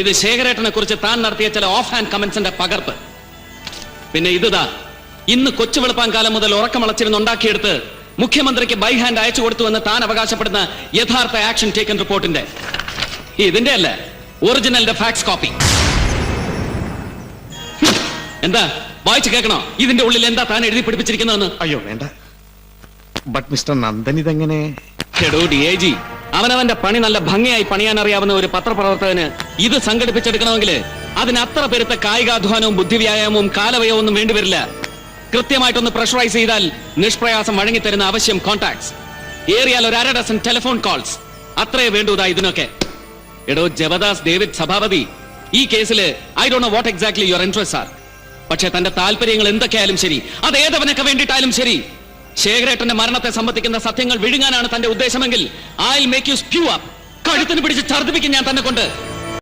ഇത് ശേഖരേട്ടനെ കുറിച്ച് താൻ നടത്തിയ ചില ഓഫ് ഹാൻഡ് കമന്റ്സിന്റെ പകർപ്പ്. പിന്നെ ഇതാ ഇന്ന് കൊച്ചു വെളുപ്പാൻ കാലം മുതൽ ഉറക്കമളച്ചിരുന്ന് ഉണ്ടാക്കിയെടുത്ത് മുഖ്യമന്ത്രിക്ക് ബൈ ഹാൻഡ് അയച്ചു കൊടുത്തുവെന്ന് താൻ അവകാശപ്പെടുന്ന യഥാർത്ഥ ആക്ഷൻ ടേക്കൻ റിപ്പോർട്ടിന്റെ ഇതിന്റെ അല്ല, ഒറിജിനലിന്റെ ഫാക്സ് കോപ്പി. എന്താ വായിച്ചു കേൾക്കണോ? ഇതിന്റെ ഉള്ളിൽ എന്താ താൻ എഴുതി പിടിപ്പിച്ചിരിക്കുന്നതെന്ന്? അയ്യോ വേണ്ട. ബട്ട് മിസ്റ്റർ നന്ദൻ ഇതെങ്ങനെ? DIG, അവനവന്റെ പണി നല്ല ഭംഗിയായി പണിയാൻ അറിയാവുന്ന ഒരു പത്രപ്രവർത്തകന് ഇത് സംഘടിപ്പിച്ചെടുക്കണമെങ്കിൽ അതിന് അത്ര പെരുത്ത കായികാധ്വാനവും ബുദ്ധിവ്യായാമവും കാലവയവും ഒന്നും വേണ്ടിവരില്ല. കൃത്യമായിട്ടൊന്ന് പ്രഷറൈസ് ചെയ്താൽ നിഷ്പ്രയാസം വഴങ്ങിത്തരുന്ന ആവശ്യം കോൺടാക്ട്സ്, ഏറിയാൽ ഒരു 1/2 ഡസൻ ടെലിഫോൺ കോൾസ്, അത്രേ വേണ്ടതാ ഇതിനൊക്കെ. ജബദാസ് ഡേവിഡ് സഭാപതി, ഈ കേസില് I don't know what exactly your interest are. പക്ഷെ തന്റെ താല്പര്യങ്ങൾ എന്തൊക്കെയായാലും ശരി, അത് ഏതവനൊക്കെ വേണ്ടിയിട്ടായാലും ശരി, ശേഖരേട്ടന്റെ മരണത്തെ സംബന്ധിക്കുന്ന സത്യങ്ങൾ വിഴുങ്ങാനാണ് തന്റെ ഉദ്ദേശമെങ്കിൽ I will make you spew up. കഴുത്തിന് പിടിച്ച് ഛർദ്ദിപ്പിക്കും ഞാൻ തന്നെ കൊണ്ട്.